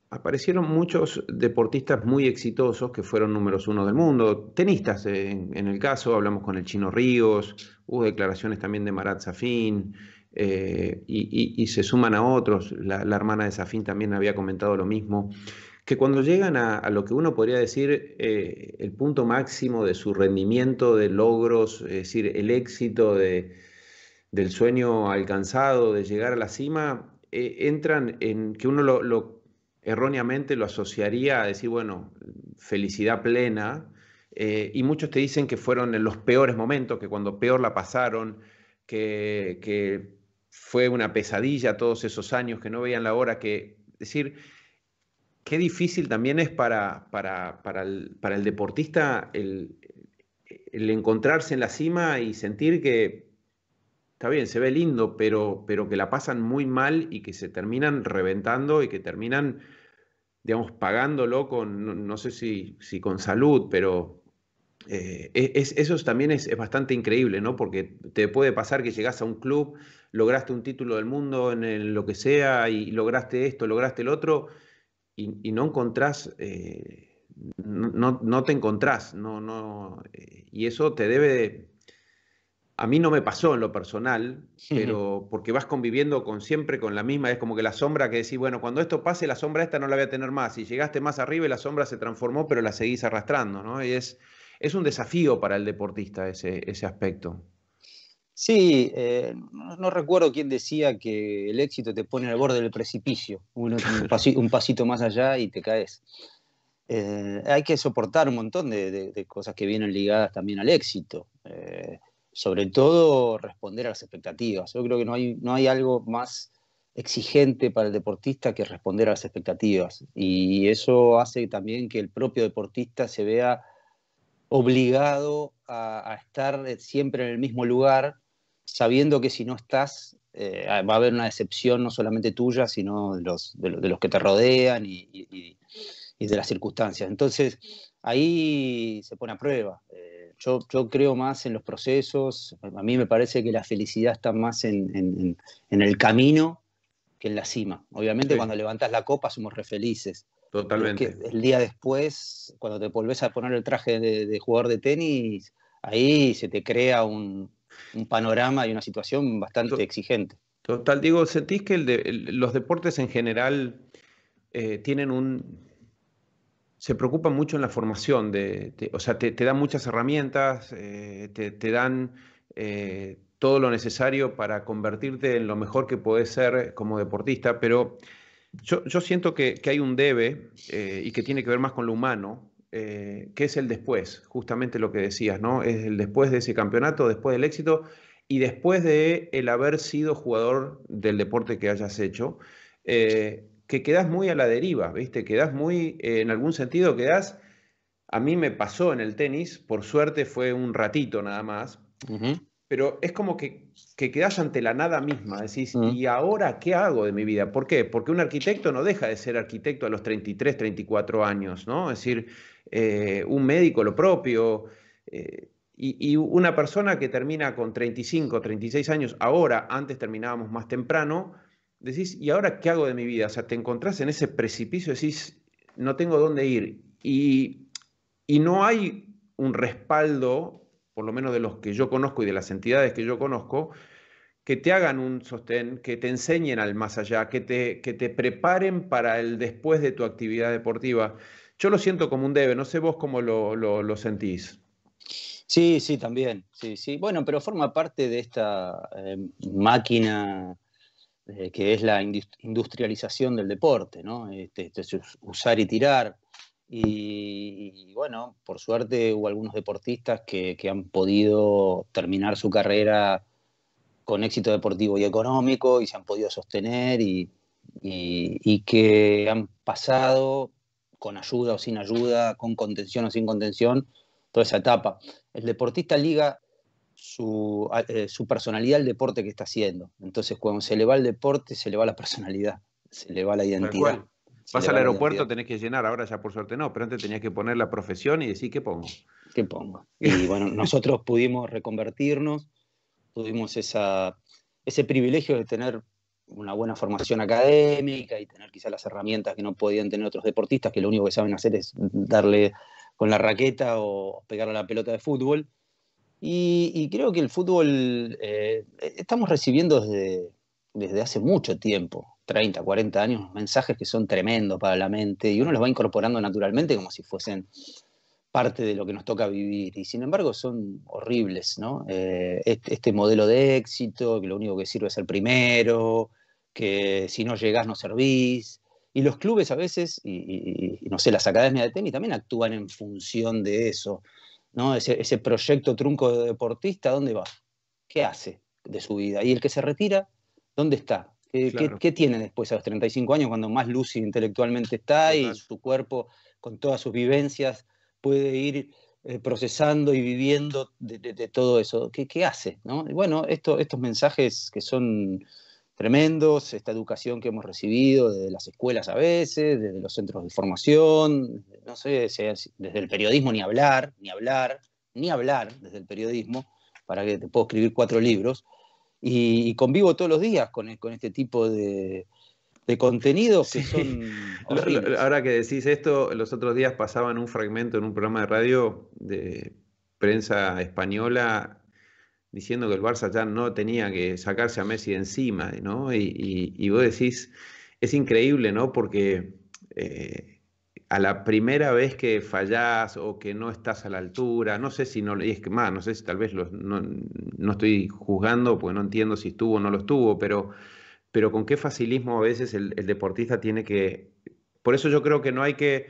aparecieron muchos deportistas muy exitosos que fueron números uno del mundo. Tenistas, en el caso, hablamos con el Chino Ríos, hubo declaraciones también de Marat Safin, y se suman a otros. La hermana de Safin también había comentado lo mismo, que cuando llegan a lo que uno podría decir el punto máximo de su rendimiento, de logros, es decir, el éxito del sueño alcanzado, de llegar a la cima, entran en que uno erróneamente lo asociaría a decir, bueno, felicidad plena, y muchos te dicen que fueron en los peores momentos, que cuando peor la pasaron, que fue una pesadilla todos esos años, que no veían la hora, que decir, qué difícil también es para el deportista el encontrarse en la cima y sentir que está bien, se ve lindo, pero que la pasan muy mal y que se terminan reventando y que terminan, digamos, pagándolo con, no sé si con salud, pero eso también es bastante increíble, ¿no? Porque te puede pasar que llegás a un club, lograste un título del mundo lo que sea y lograste esto, lograste el otro y no encontrás, no te encontrás, y eso te debe. A mí no me pasó en lo personal, pero porque vas conviviendo siempre con la misma, es como que la sombra que decís, bueno, cuando esto pase, la sombra esta no la voy a tener más. Y llegaste más arriba y la sombra se transformó, pero la seguís arrastrando, ¿no? Y es un desafío para el deportista ese aspecto. Sí, no recuerdo quién decía que el éxito te pone al borde del precipicio, un pasito más allá y te caes. Hay que soportar un montón de cosas que vienen ligadas también al éxito. Sobre todo responder a las expectativas. Yo creo que no hay algo más exigente para el deportista que responder a las expectativas. Y eso hace también que el propio deportista se vea obligado a estar siempre en el mismo lugar, sabiendo que si no estás, va a haber una decepción no solamente tuya, sino de los que te rodean y de las circunstancias. Entonces, ahí se pone a prueba. Yo creo más en los procesos. A mí me parece que la felicidad está más en el camino que en la cima. Obviamente, Sí, cuando levantas la copa somos re felices, pero es que totalmente. el día después, cuando te volvés a poner el traje de jugador de tenis, ahí se te crea un panorama y una situación bastante To- exigente. Total, digo, ¿sentís que los deportes en general tienen se preocupan mucho en la formación, o sea, te dan muchas herramientas, te dan todo lo necesario para convertirte en lo mejor que podés ser como deportista, pero yo siento que hay un debe y que tiene que ver más con lo humano, que es el después, justamente lo que decías, ¿no? Es el después de ese campeonato, después del éxito y después de el haber sido jugador del deporte que hayas hecho, que quedás muy a la deriva, ¿viste? Quedás muy, en algún sentido, quedás, a mí me pasó en el tenis, por suerte fue un ratito nada más, Ujú, pero es como que quedás ante la nada misma, decís, ujú. ¿y ahora qué hago de mi vida? ¿Por qué? Porque un arquitecto no deja de ser arquitecto a los 33, 34 años, ¿no? Es decir, un médico lo propio, y una persona que termina con 35, 36 años, ahora, antes terminábamos más temprano, decís, ¿y ahora qué hago de mi vida? O sea, te encontrás en ese precipicio, decís, no tengo dónde ir. Y no hay un respaldo, por lo menos de los que yo conozco y de las entidades que yo conozco, que te hagan un sostén, que te enseñen al más allá, que te preparen para el después de tu actividad deportiva. Yo lo siento como un debe, no sé vos cómo lo sentís. Sí, sí, también. Sí, sí. Bueno, pero forma parte de esta máquina que es la industrialización del deporte, ¿no? Este es usar y tirar. Y bueno, por suerte hubo algunos deportistas que han podido terminar su carrera con éxito deportivo y económico y se han podido sostener y que han pasado con ayuda o sin ayuda, con contención o sin contención, toda esa etapa. El deportista liga su personalidad al deporte que está haciendo. Entonces, cuando se le va el deporte, se le va la personalidad, se le va la Tal identidad. cual. Se Vas le al va la aeropuerto, identidad. tenés que llenar, ahora ya por suerte no, pero antes tenías que poner la profesión y decir qué pongo. ¿Qué pongo? Y bueno, nosotros pudimos reconvertirnos, tuvimos ese privilegio de tener una buena formación académica y tener quizás las herramientas que no podían tener otros deportistas, que lo único que saben hacer es darle con la raqueta o pegar a la pelota de fútbol. Y creo que el fútbol estamos recibiendo desde hace mucho tiempo, 30, 40 años, mensajes que son tremendos para la mente y uno los va incorporando naturalmente como si fuesen parte de lo que nos toca vivir. Y sin embargo son horribles, ¿no? Este modelo de éxito, que lo único que sirve es ser primero, que si no llegás no servís. Y los clubes a veces, y no sé, las academias de tenis también actúan en función de eso, ¿no? Ese proyecto trunco de deportista, ¿dónde va? ¿Qué hace de su vida? Y el que se retira, ¿dónde está? Claro, ¿Qué tiene después a los 35 años cuando más lúcido intelectualmente está y total. su cuerpo con todas sus vivencias puede ir procesando y viviendo de todo eso? ¿Qué hace? ¿No? Y bueno, estos mensajes que son tremendos, esta educación que hemos recibido desde las escuelas a veces, desde los centros de formación, no sé, desde el periodismo ni hablar, ni hablar desde el periodismo, para que te puedo escribir 4 libros, y convivo todos los días con este tipo de contenidos que Sí, son horribles. ahora que decís esto, los otros días pasaban un fragmento en un programa de radio de prensa española diciendo que el Barça ya no tenía que sacarse a Messi de encima, ¿no? Y vos decís, es increíble, ¿no? Porque a la primera vez que fallás o que no estás a la altura, no sé si no, y es que más, no sé si tal vez no estoy juzgando porque no entiendo si estuvo o no lo estuvo, pero con qué facilismo a veces el deportista tiene que... Por eso yo creo que no hay que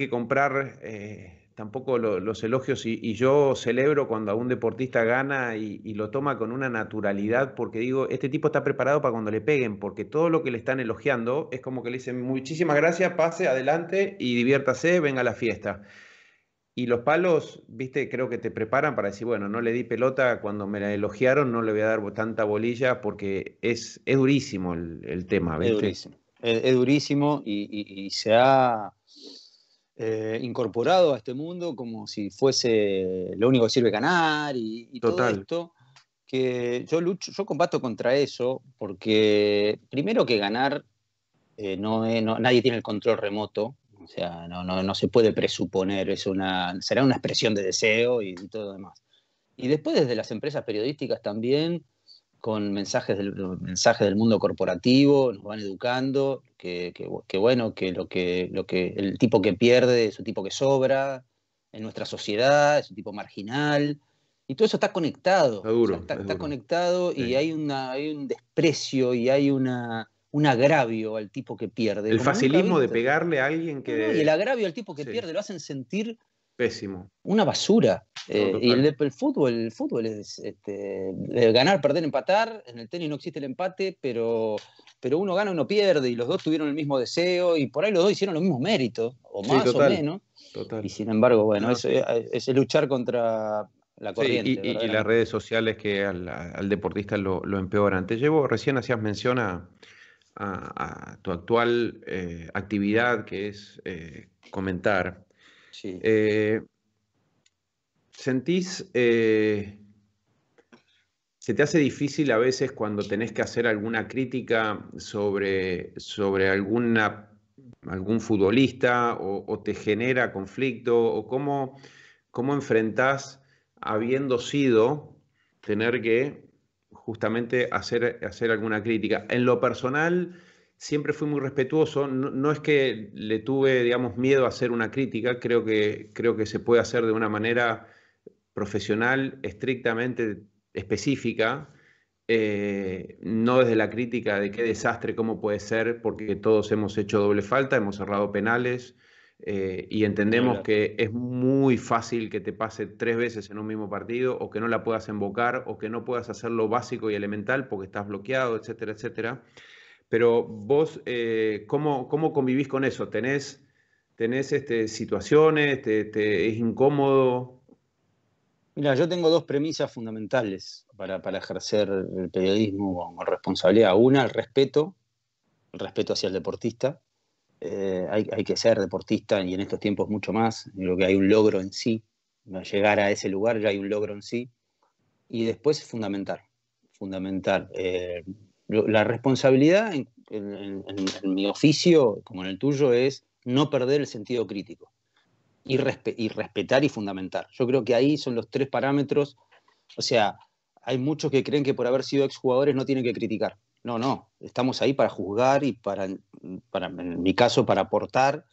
comprar tampoco los elogios, y yo celebro cuando a un deportista gana y lo toma con una naturalidad, porque digo, este tipo está preparado para cuando le peguen, porque todo lo que le están elogiando es como que le dicen, muchísimas gracias, pase, adelante y diviértase, venga a la fiesta. Y los palos, viste, creo que te preparan para decir, bueno, no le di pelota cuando me la elogiaron, no le voy a dar tanta bolilla, porque es durísimo el tema, Es ¿viste? durísimo. Es durísimo y se ha incorporado a este mundo como si fuese lo único que sirve ganar y todo Total. esto, que yo combato contra eso, porque primero que ganar, nadie tiene el control remoto, o sea, no se puede presuponer, será una expresión de deseo y todo lo demás. Y después desde las empresas periodísticas también, con mensajes del mundo corporativo, nos van educando, que bueno, que el tipo que pierde es un tipo que sobra en nuestra sociedad, es un tipo marginal, y todo eso está conectado, Está o sea, duro, es está duro. conectado y Sí. hay un desprecio y hay un agravio al tipo que pierde, El como nunca facilismo de visto. pegarle a alguien No, no, y el que... agravio al tipo que Sí, pierde lo hacen sentir pésimo. una basura. No, Y total. el fútbol es ganar, perder, empatar. En el tenis no existe el empate, pero uno gana, uno pierde, y los dos tuvieron el mismo deseo, y por ahí los dos hicieron los mismos méritos, o Sí, más o total. menos. Y Total. sin embargo, bueno, No, sí. es luchar contra la Sí, corriente, y las verdaderamente. redes sociales que al deportista lo empeoran. Recién hacías mención a tu actual actividad, que es comentar. Sí. Eh, ¿Sentís, se te hace difícil a veces cuando tenés que hacer alguna crítica sobre algún futbolista o te genera conflicto o cómo enfrentás habiendo sido tener que justamente hacer alguna crítica? En lo personal, siempre fui muy respetuoso, no es que le tuve, digamos, miedo a hacer una crítica, creo que se puede hacer de una manera profesional estrictamente específica, no desde la crítica de qué desastre, cómo puede ser, porque todos hemos hecho doble falta, hemos cerrado penales, y Ni entendemos hablar. que es muy fácil que te pase 3 veces en un mismo partido, o que no la puedas invocar, o que no puedas hacer lo básico y elemental porque estás bloqueado, etcétera, etcétera. Pero vos, ¿cómo convivís con eso? ¿Tenés situaciones? ¿Es incómodo? Mira, yo tengo dos premisas fundamentales para ejercer el periodismo con responsabilidad. Una, el respeto hacia el deportista. Hay que ser deportista y en estos tiempos mucho más. Creo que hay un logro en sí. Llegar a ese lugar ya hay un logro en sí. Y después es fundamental. Fundamental. La responsabilidad en mi oficio, como en el tuyo, es no perder el sentido crítico y respetar y fundamentar. Yo creo que ahí son los tres parámetros. O sea, hay muchos que creen que por haber sido exjugadores no tienen que criticar. No, no, estamos ahí para juzgar y en mi caso, para aportar.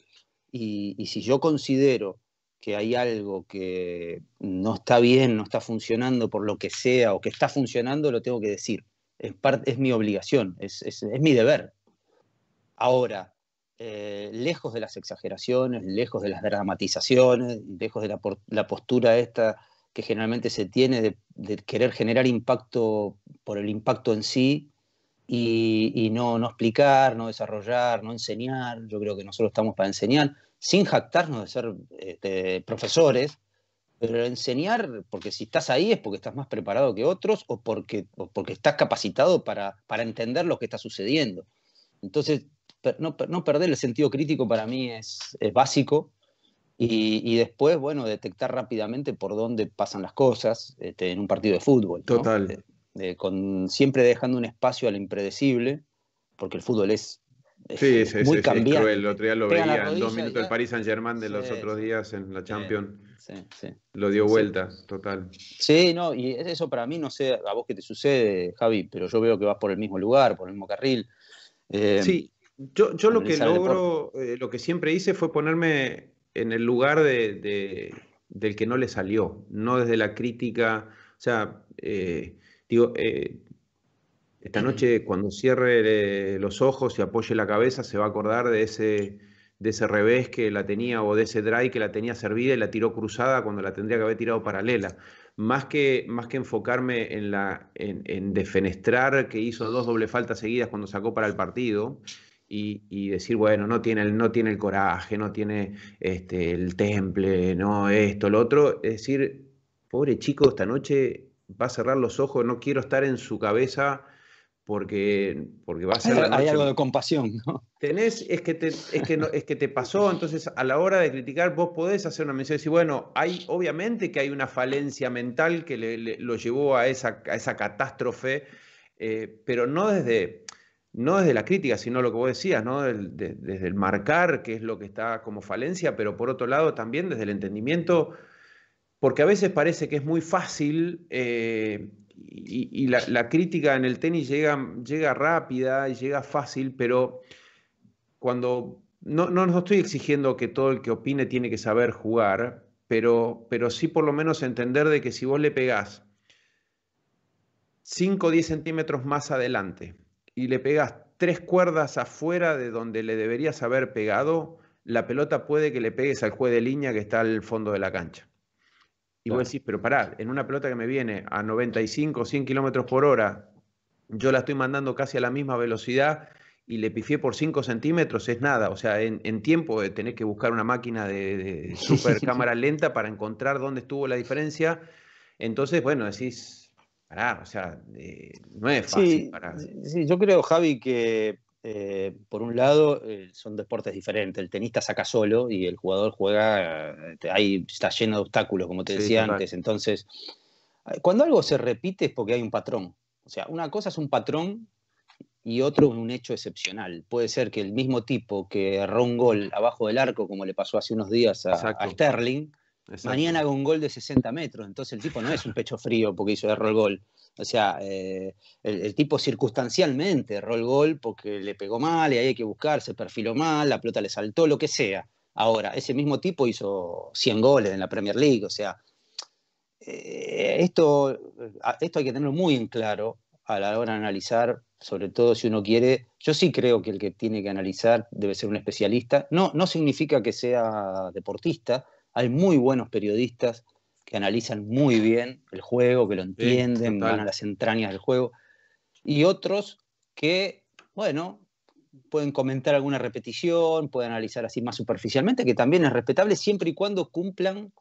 Y si yo considero que hay algo que no está bien, no está funcionando por lo que sea, o que está funcionando, lo tengo que decir. Es mi obligación, es mi deber. Ahora, lejos de las exageraciones, lejos de las dramatizaciones, lejos de la postura esta que generalmente se tiene de querer generar impacto por el impacto en sí y no explicar, no desarrollar, no enseñar. Yo creo que nosotros estamos para enseñar, sin jactarnos de ser profesores, pero enseñar, porque si estás ahí es porque estás más preparado que otros o porque estás capacitado para entender lo que está sucediendo. Entonces, no perder el sentido crítico para mí es básico y después, bueno, detectar rápidamente por dónde pasan las cosas en un partido de fútbol, ¿no? Total. Siempre dejando un espacio a lo impredecible, porque el fútbol Sí, muy es cruel. El cambiante. otro día lo Pega la veía en dos rodilla y minutos el ya. Paris Saint-Germain de Sí, los otros días en la sí, Champions. sí, sí. Lo dio Sí, vuelta, total. sí, no, y eso para mí, no sé a vos qué te sucede, Javi, pero yo veo que vas por el mismo lugar, por el mismo carril, eh, Sí, yo lo que analizar el deporte. logro, lo que siempre hice fue ponerme en el lugar del que no le salió, no desde la crítica. O sea, digo, esta noche cuando cierre los ojos y apoye la cabeza se va a acordar de ese revés que la tenía, o de ese drive que la tenía servida y la tiró cruzada cuando la tendría que haber tirado paralela. Más que enfocarme en defenestrar que hizo 2 doble faltas seguidas cuando sacó para el partido y decir, bueno, no tiene el coraje, no tiene el temple, no esto, lo otro. Es decir, pobre chico, esta noche va a cerrar los ojos, no quiero estar en su cabeza porque va a ser la Hay noche. algo de compasión, ¿no? Es que te pasó, entonces a la hora de criticar vos podés hacer una mención y decir, bueno, obviamente que hay una falencia mental que lo llevó a esa catástrofe, pero no desde la crítica, sino lo que vos decías, ¿no? Desde el marcar, que es lo que está como falencia, pero por otro lado también desde el entendimiento, porque a veces parece que es muy fácil y la crítica en el tenis llega rápida y llega fácil, pero cuando no estoy exigiendo que todo el que opine tiene que saber jugar, pero sí por lo menos entender de que si vos le pegás 5 o 10 centímetros más adelante y le pegás 3 cuerdas afuera de donde le deberías haber pegado, la pelota puede que le pegues al juez de línea que está al fondo de la cancha. Y vos Claro. decís, pero pará, en una pelota que me viene a 95 o 100 kilómetros por hora, yo la estoy mandando casi a la misma velocidad y le pifié por 5 centímetros, es nada. O sea, en tiempo tenés que buscar una máquina de super cámara lenta para encontrar dónde estuvo la diferencia. Entonces, bueno, decís, pará, o sea, no es fácil Sí, parar. sí, yo creo, Javi, que por un lado son deportes diferentes. El tenista saca solo y el jugador juega, ahí está lleno de obstáculos, como te Sí, decía total. antes. Entonces, cuando algo se repite es porque hay un patrón. O sea, una cosa es un patrón y otro un hecho excepcional. Puede ser que el mismo tipo que erró un gol abajo del arco, como le pasó hace unos días a Exacto, Sterling, exacto. mañana haga un gol de 60 metros. Entonces el tipo no es un pecho frío porque erró el gol. O sea, el tipo circunstancialmente erró el gol porque le pegó mal y ahí hay que buscar, se perfiló mal, la pelota le saltó, lo que sea. Ahora, ese mismo tipo hizo 100 goles en la Premier League. O sea, esto hay que tenerlo muy en claro a la hora de analizar, sobre todo si uno quiere. Yo sí creo que el que tiene que analizar debe ser un especialista. No, no significa que sea deportista. Hay muy buenos periodistas que analizan muy bien el juego, que lo Sí, entienden, van a total. las entrañas del juego. Y otros que, bueno, pueden comentar alguna repetición, pueden analizar así más superficialmente, que también es respetable siempre y cuando cumplan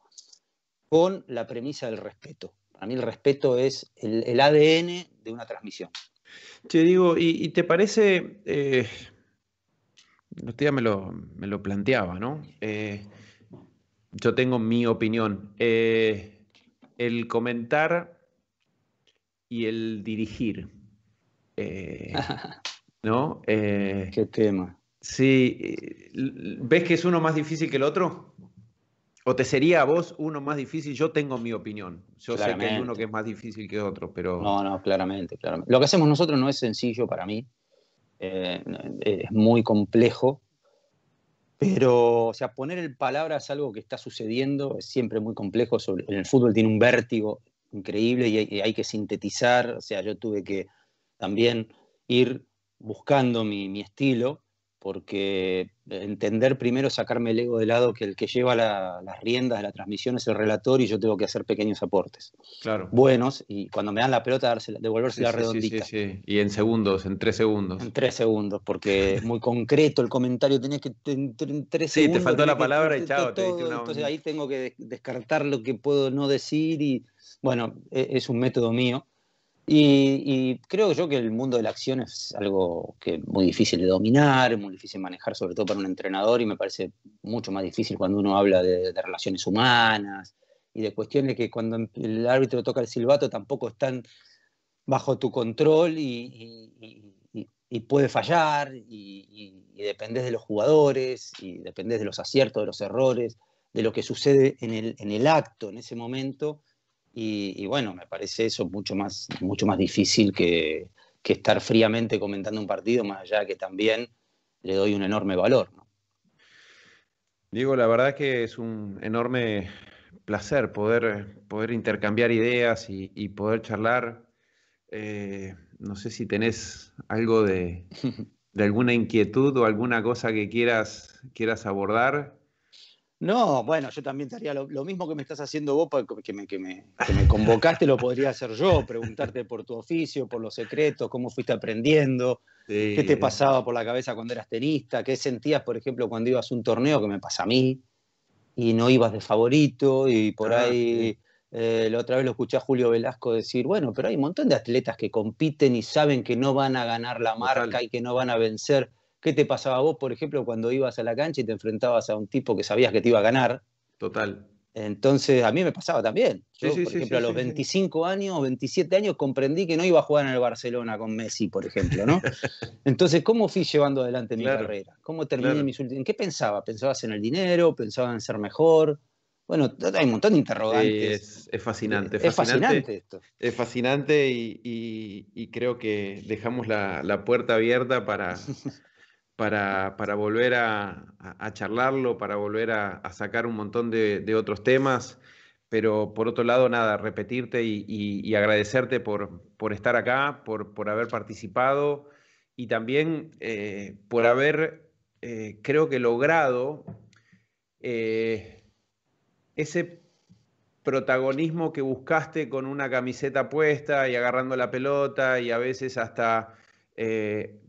con la premisa del respeto. Para mí el respeto es el ADN de una transmisión. Che, digo, ¿y te parece? El otro día me lo planteaba, ¿no? Yo tengo mi opinión. El comentar y el dirigir, eh, ¿no? Qué tema. Sí, ¿ves que es uno más difícil que el otro? ¿O te sería a vos uno más difícil? Yo tengo mi opinión. Yo sé que hay uno que Claramente. es más difícil que otro, pero No, no, claramente, claramente. Lo que hacemos nosotros no es sencillo para mí. Eh, es muy complejo. Pero, o sea, poner en palabras algo que está sucediendo es siempre muy complejo. En el fútbol tiene un vértigo increíble y hay que sintetizar. O sea, yo tuve que también ir buscando mi estilo, porque entender primero, sacarme el ego de lado, que el que lleva las riendas de la transmisión es el relator y yo tengo que hacer pequeños aportes claro. buenos y cuando me dan la pelota Sí, devolvérsela sí, sí, sí, redondita sí. Y en segundos, en 3 segundos. en 3 segundos, porque es muy concreto el comentario, tenés que en tres Sí, te segundos, faltó tenés la que palabra y chao, te diste todo, una... entonces ahí tengo que descartar lo que puedo no decir y bueno, es un método mío. Y creo yo que el mundo de la acción es algo que es muy difícil de dominar, muy difícil de manejar, sobre todo para un entrenador, y me parece mucho más difícil cuando uno habla de relaciones humanas y de cuestiones que cuando el árbitro toca el silbato tampoco están bajo tu control y puede fallar y dependés de los jugadores y dependés de los aciertos, de los errores, de lo que sucede en el acto, en ese momento. Y bueno, me parece eso mucho más difícil que estar fríamente comentando un partido, más allá de que también le doy un enorme valor, ¿no? Diego, la verdad que es un enorme placer poder intercambiar ideas y poder charlar. No sé si tenés algo de alguna inquietud o alguna cosa que quieras abordar. No, bueno, yo también te haría lo mismo que me estás haciendo vos, que me convocaste, lo podría hacer yo, preguntarte por tu oficio, por los secretos, cómo fuiste aprendiendo, Sí, qué te pasaba por la cabeza cuando eras tenista, qué sentías, por ejemplo, cuando ibas a un torneo, que me pasa a mí, y no ibas de favorito, y por ahí, la otra vez lo escuché a Julio Velasco decir, bueno, pero hay un montón de atletas que compiten y saben que no van a ganar la marca total. y que no van a vencer. ¿Qué te pasaba a vos, por ejemplo, cuando ibas a la cancha y te enfrentabas a un tipo que sabías que te iba a ganar? Total. Entonces, a mí me pasaba también. Sí, Yo, sí, por sí, ejemplo, sí, a los sí, sí. 25 años o 27 años comprendí que no iba a jugar en el Barcelona con Messi, por ejemplo, ¿no? Entonces, ¿cómo fui llevando adelante mi Claro, carrera? ¿Cómo terminé claro. mis últimos? ¿En qué pensaba? ¿Pensabas en el dinero? ¿Pensabas en ser mejor? Bueno, hay un montón de Sí, interrogantes. es fascinante, Es fascinante esto. es fascinante y creo que dejamos la puerta abierta para volver a charlarlo, para volver a sacar un montón de otros temas, pero por otro lado, nada, repetirte y agradecerte por estar acá, por haber participado y también por haber, creo que logrado eh, ese protagonismo que buscaste con una camiseta puesta y agarrando la pelota y a veces hasta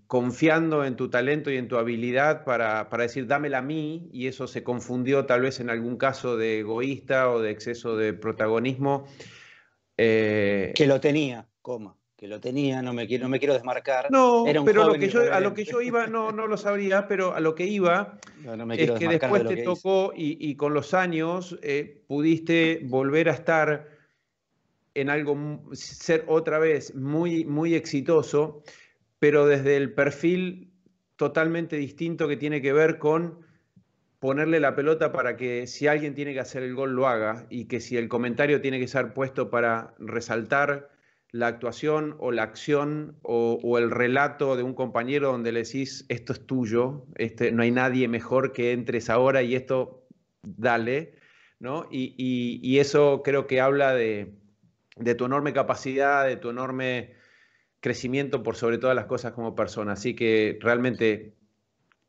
confiando en tu talento y en tu habilidad para decir dámela a mí, y eso se confundió tal vez en algún caso de egoísta o de exceso de protagonismo. Que lo tenía, coma. Que lo tenía, no me quiero desmarcar. Era No, un pero joven a lo que irreverente. yo iba, no lo sabría, pero a lo que iba No, no me es quiero que desmarcar de después lo te que hice. tocó y con los años pudiste volver a estar en algo, ser otra vez muy, muy exitoso, pero desde el perfil totalmente distinto que tiene que ver con ponerle la pelota para que si alguien tiene que hacer el gol lo haga y que si el comentario tiene que ser puesto para resaltar la actuación o la acción o el relato de un compañero donde le decís esto es tuyo, no hay nadie mejor que entres ahora y esto dale, ¿no? Y eso creo que habla de tu enorme capacidad, de tu enorme crecimiento por sobre todas las cosas como persona. Así que realmente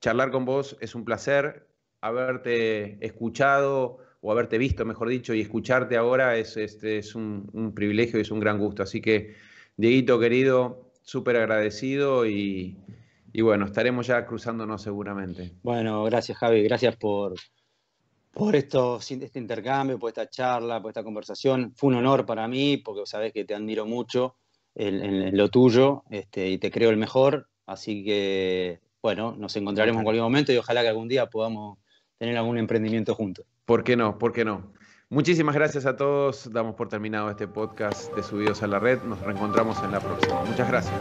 charlar con vos es un placer, haberte escuchado o haberte visto, mejor dicho, y escucharte ahora es un privilegio y es un gran gusto. Así que, Dieguito, querido, súper agradecido y bueno, estaremos ya cruzándonos seguramente. Bueno, gracias Javi, gracias por este intercambio, por esta charla, por esta conversación. Fue un honor para mí, porque sabés que te admiro mucho en lo tuyo, y te creo el mejor. Así que, bueno, nos encontraremos en Muchas cualquier gracias. momento y ojalá que algún día podamos tener algún emprendimiento juntos. ¿Por qué no? ¿Por qué no? Muchísimas gracias a todos. Damos por terminado este podcast de Subidos a la Red. Nos reencontramos en la próxima. Muchas gracias.